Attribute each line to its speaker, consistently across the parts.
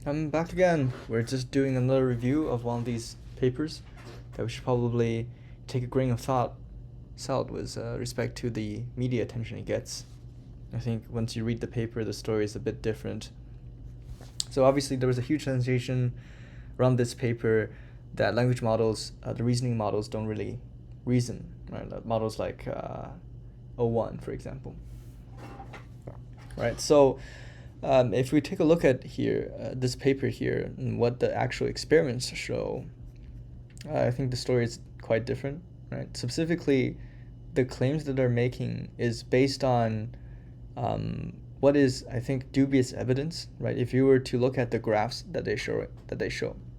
Speaker 1: I'm back again. We're just doing another review of one of these papers that we should probably take a grain of salt with respect to the media attention it gets. I think once you read the paper, the story is a bit different. So obviously there was a huge sensation around this paper that language models, the reasoning models, don't really reason, right? Models like O1, for example. Right. So if we take a look at here, this paper here, and what the actual experiments show, I think the story is quite different, right? Specifically, the claims that they're making is based on what is, I think, dubious evidence, right? If you were to look at the graphs that they show,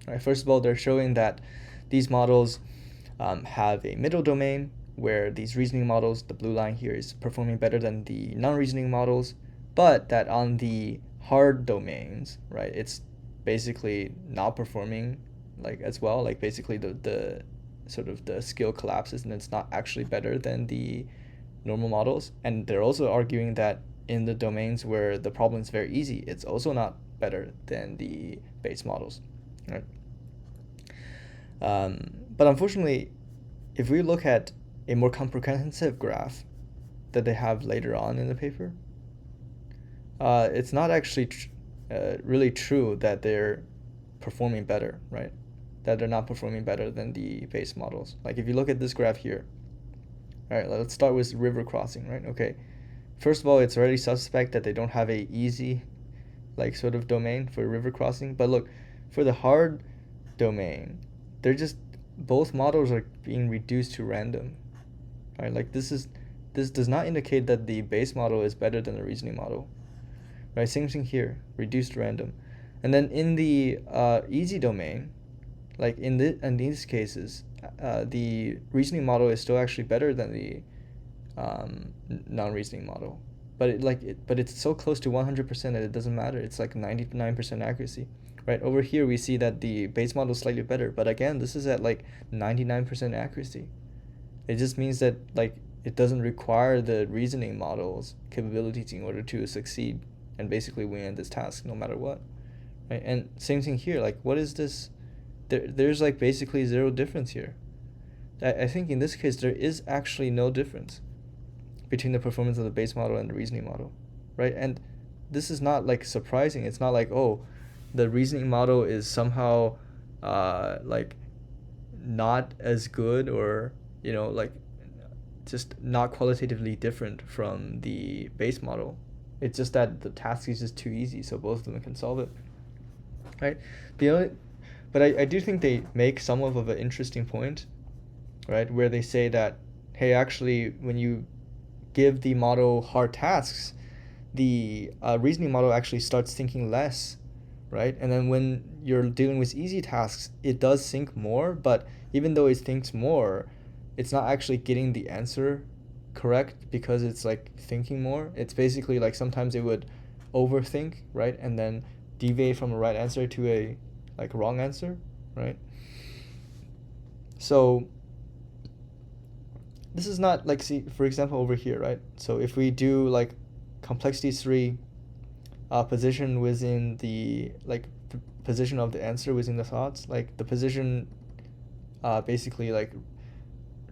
Speaker 1: right? First of all, they're showing that these models have a middle domain where these reasoning models, the blue line here, is performing better than the non-reasoning models, but that on the hard domains, right, it's basically not performing like as well. Like basically the sort of the skill collapses and it's not actually better than the normal models. And they're also arguing that in the domains where the problem is very easy, it's also not better than the base models, right? But unfortunately, if we look at a more comprehensive graph that they have later on in the paper, it's not actually really true that they're performing better, right? That they're not performing better than the base models. Like if you look at this graph here, all right, let's start with river crossing, right? Okay, first of all, it's already suspect that they don't have a easy, like sort of domain for river crossing. But look, for the hard domain, they're just both models are being reduced to random, right? Like this does not indicate that the base model is better than the reasoning model, right? Same thing here, reduced random. And then in the easy domain, like in these cases, the reasoning model is still actually better than the non-reasoning model, but it's so close to 100% that it doesn't matter. It's like 99% accuracy, right? Over here we see that the base model is slightly better, but again, this is at like 99% accuracy. It just means that like it doesn't require the reasoning model's capabilities in order to succeed and basically win at this task no matter what, right? And same thing here. Like what is this? There's like basically zero difference here. I think in this case there is actually no difference between the performance of the base model and the reasoning model, right? And this is not like surprising. It's not like, oh, the reasoning model is somehow like not as good, or like just not qualitatively different from the base model. It's just that the task is just too easy, so both of them can solve it, right? The only, but I do think they make somewhat of an interesting point, right, where they say that, hey, actually, when you give the model hard tasks, the reasoning model actually starts thinking less, right? And then when you're dealing with easy tasks, it does think more, but even though it thinks more, it's not actually getting the answer correct because it's like thinking more. It's basically like sometimes it would overthink, right? And then deviate from a right answer to a like wrong answer, right? So this is not like, see, for example, over here, right? So if we do like complexity 3, position within the like position of the answer within the thoughts, like the position basically like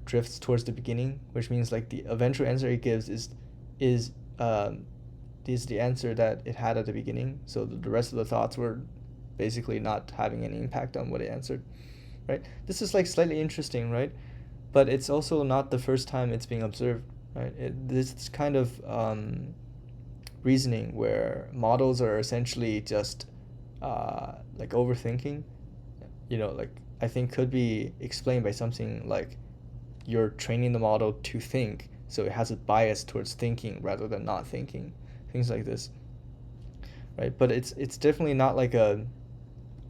Speaker 1: drifts towards the beginning, which means like the eventual answer it gives is the answer that it had at the beginning. So the rest of the thoughts were basically not having any impact on what it answered, right? This is like slightly interesting, right? But it's also not the first time it's being observed, right? This kind of reasoning where models are essentially just like overthinking, like I think could be explained by something like you're training the model to think, so it has a bias towards thinking rather than not thinking, things like this, right? But it's definitely not like a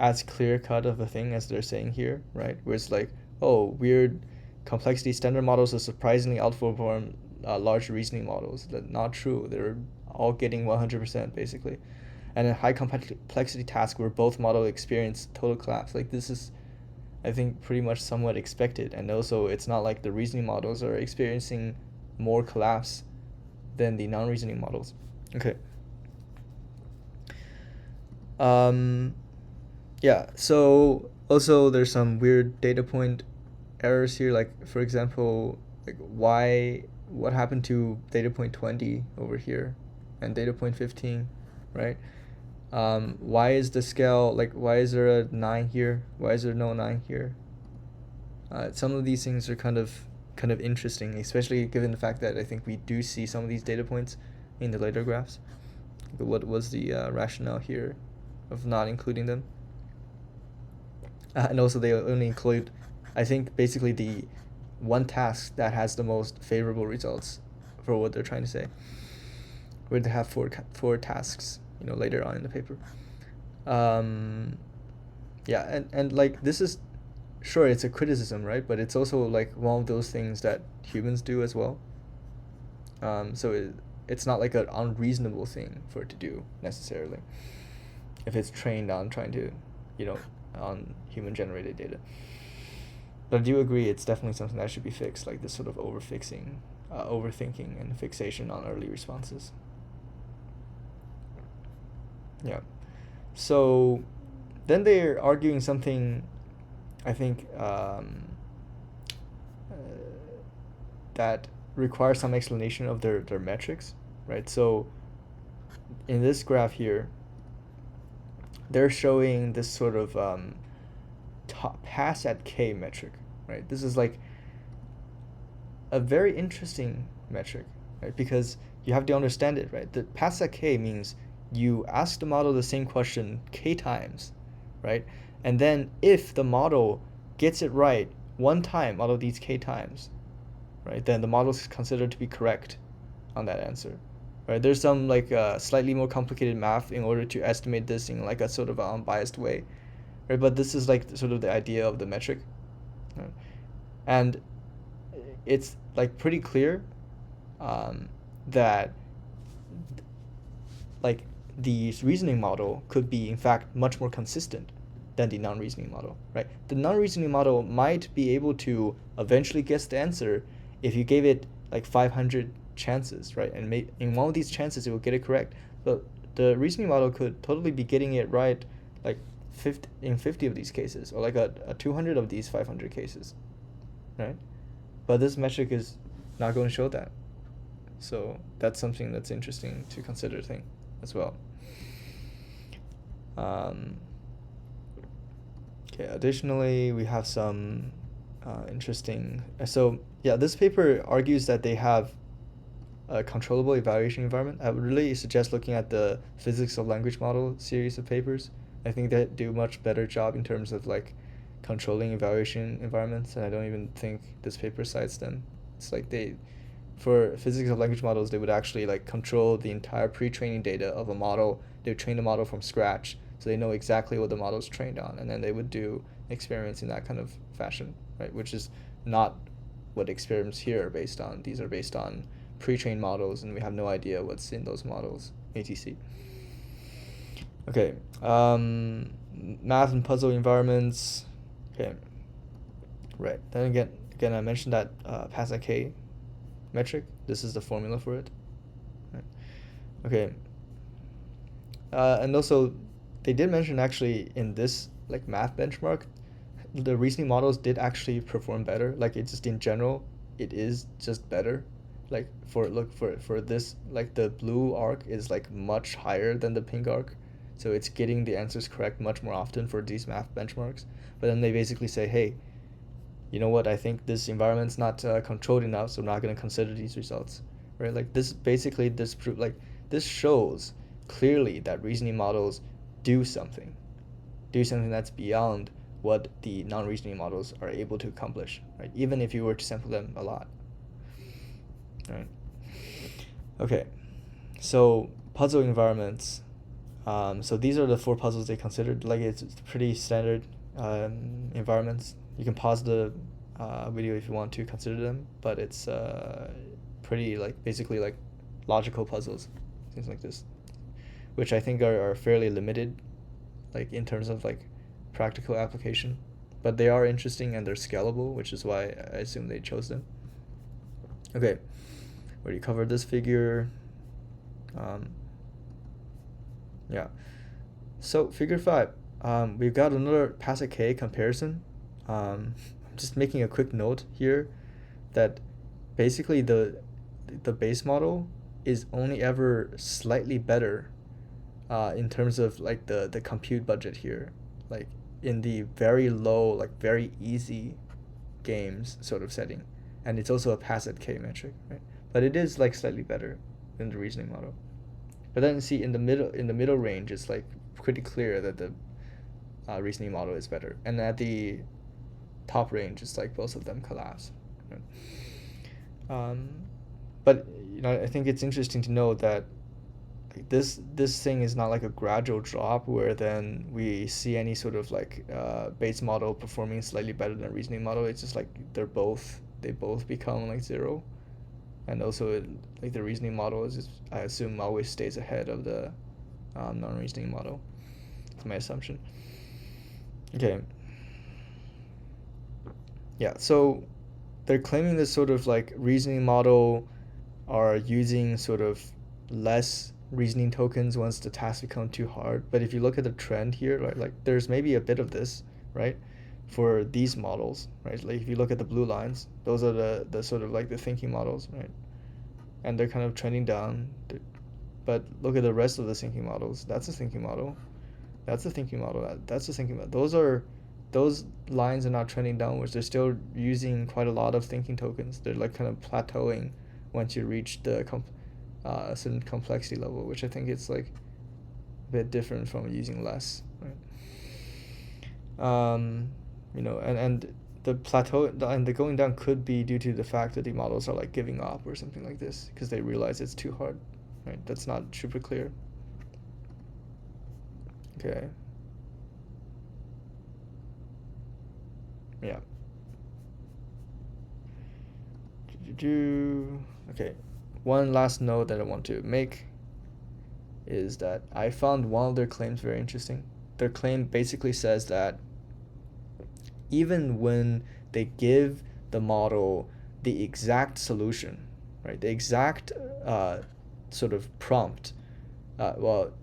Speaker 1: as clear cut of a thing as they're saying here, right? Where it's like, oh, weird complexity standard models are surprisingly outperform large reasoning models. That's not true. They're all getting 100% basically. And a high complexity task where both models experience total collapse. Like this is, I think, pretty much somewhat expected. And also, it's not like the reasoning models are experiencing more collapse than the non-reasoning models. Okay. Yeah, so also there's some weird data point errors here. Like for example, like what happened to data point 20 over here and data point 15, right? Why is the scale, like why is there a 9 here? Why is there no 9 here? Some of these things are kind of interesting, especially given the fact that I think we do see some of these data points in the later graphs. But what was the rationale here of not including them? And also they only include, I think, basically the one task that has the most favorable results for what they're trying to say, where they have four tasks, later on in the paper. Yeah, and like this is, sure, it's a criticism, right? But it's also like one of those things that humans do as well. So it's not like an unreasonable thing for it to do necessarily, if it's trained on trying to, you know, on human generated data. But I do agree it's definitely something that should be fixed, like this sort of overthinking and fixation on early responses. Yeah. So then they're arguing something, I think, uh, that requires some explanation of their metrics, right? So in this graph here, they're showing this sort of pass at k metric, right? This is like a very interesting metric, right? Because you have to understand it, right? The pass at k means you ask the model the same question k times, right? And then if the model gets it right one time out of these k times, right, then the model is considered to be correct on that answer, right? There's some like slightly more complicated math in order to estimate this in like a sort of unbiased way, right? But this is like sort of the idea of the metric, right? And it's like pretty clear that like the reasoning model could be in fact much more consistent than the non-reasoning model, right? The non-reasoning model might be able to eventually guess the answer if you gave it like 500 chances, right? And in one of these chances it will get it correct. But the reasoning model could totally be getting it right like 50 of these cases, or like a 200 of these 500 cases, right? But this metric is not going to show that. So that's something that's interesting to consider thing as well. Okay, additionally, we have some interesting. So yeah, this paper argues that they have a controllable evaluation environment. I would really suggest looking at the physics of language model series of papers. I think they do a much better job in terms of like controlling evaluation environments, and I don't even think this paper cites them. It's like for physics of language models, they would actually like control the entire pre-training data of a model. They would train the model from scratch, so they know exactly what the model is trained on, and then they would do experiments in that kind of fashion, right? Which is not what experiments here are based on. These are based on pre-trained models, and we have no idea what's in those models, etc. Okay, math and puzzle environments. Okay, right. Then again, I mentioned that PASA-K metric. This is the formula for it. Right. Okay. And also, they did mention actually in this like math benchmark, the reasoning models did actually perform better. Like it's just in general, it is just better. Like for this, like the blue arc is like much higher than the pink arc, so it's getting the answers correct much more often for these math benchmarks. But then they basically say, hey, you know what? I think this environment's not controlled enough, so I'm not going to consider these results, right? Like this basically this shows clearly that reasoning models do something, that's beyond what the non-reasoning models are able to accomplish, right? Even if you were to sample them a lot, right? Okay, so puzzle environments. So these are the 4 puzzles they considered. Like it's pretty standard environments. You can pause the video if you want to consider them, but it's pretty like basically like logical puzzles, things like this, which I think are fairly limited, like in terms of like practical application, but they are interesting and they're scalable, which is why I assume they chose them. Okay, already covered this figure. Yeah. So figure 5. We've got another passive K comparison. I'm just making a quick note here that basically the base model is only ever slightly better in terms of like the compute budget here, like in the very low, like very easy games sort of setting, and it's also a passive K metric, right? But it is like slightly better than the reasoning model. But then see in the middle range, it's like pretty clear that the reasoning model is better, and at the top range, it's like both of them collapse. Right? Um, but I think it's interesting to note that this thing is not like a gradual drop where then we see any sort of like base model performing slightly better than reasoning model. It's just like they both become like zero, and also like the reasoning model is just, I assume, always stays ahead of the non-reasoning model. That's my assumption. Okay. Yeah, so they're claiming this sort of like reasoning model are using sort of less reasoning tokens once the tasks become too hard. But if you look at the trend here, right, like there's maybe a bit of this, right, for these models, right? Like if you look at the blue lines, those are the sort of like the thinking models, right? And they're kind of trending down. But look at the rest of the thinking models. That's a thinking model. That's a thinking model. That's a thinking model. Those lines are not trending downwards. They're still using quite a lot of thinking tokens. They're like kind of plateauing once you reach the certain complexity level, which I think it's like a bit different from using less, right? And the plateau and the going down could be due to the fact that the models are like giving up or something like this because they realize it's too hard, right? That's not super clear. Okay. Yeah. Okay. One last note that I want to make is that I found one of their claims very interesting. Their claim basically says that even when they give the model the exact solution, right, the exact sort of prompt,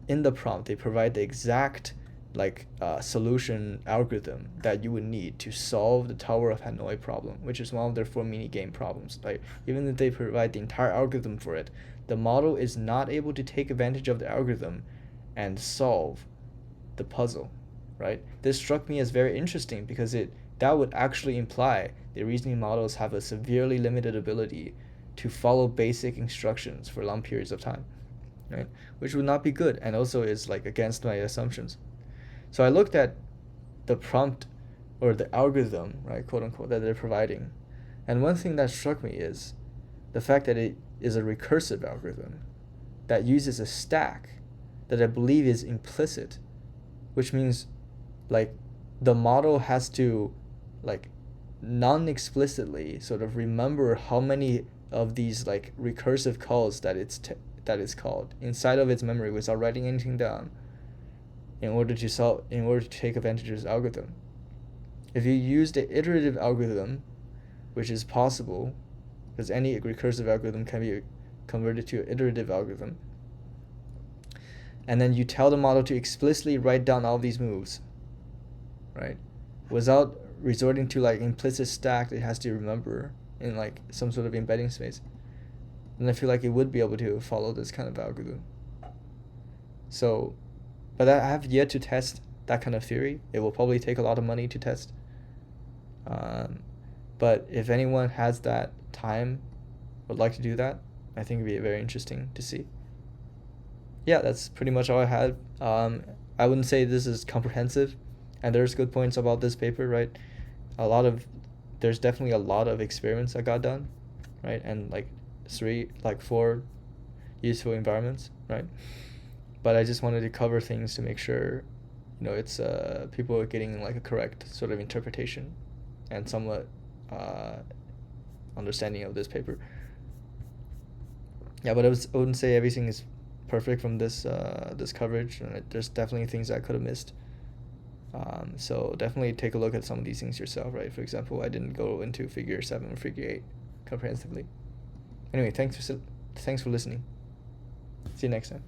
Speaker 1: in the prompt they provide the exact like solution algorithm that you would need to solve the Tower of Hanoi problem, which is one of their 4 mini game problems. Like even if they provide the entire algorithm for it, the model is not able to take advantage of the algorithm and solve the puzzle, right? This struck me as very interesting because that would actually imply the reasoning models have a severely limited ability to follow basic instructions for long periods of time, right? Which would not be good, and also is like against my assumptions. So I looked at the prompt or the algorithm, right, quote unquote, that they're providing. And one thing that struck me is the fact that it is a recursive algorithm that uses a stack that I believe is implicit, which means like the model has to like non-explicitly sort of remember how many of these like recursive calls that it's called inside of its memory without writing anything down in order to take advantage of this algorithm. If you use the iterative algorithm, which is possible, because any recursive algorithm can be converted to an iterative algorithm, and then you tell the model to explicitly write down all these moves, right, without resorting to like implicit stack that it has to remember in like some sort of embedding space, then I feel like it would be able to follow this kind of algorithm. So, but I have yet to test that kind of theory. It will probably take a lot of money to test. But if anyone has that time, would like to do that, I think it'd be very interesting to see. Yeah, that's pretty much all I had. I wouldn't say this is comprehensive, and there's good points about this paper, right? There's definitely a lot of experiments that got done, right? And like 4 useful environments, right? But I just wanted to cover things to make sure, it's people are getting like a correct sort of interpretation and somewhat understanding of this paper. Yeah, but I wouldn't say everything is perfect from this coverage. There's definitely things I could have missed. So definitely take a look at some of these things yourself, right? For example, I didn't go into figure 7 or figure 8 comprehensively. Anyway, thanks for listening. See you next time.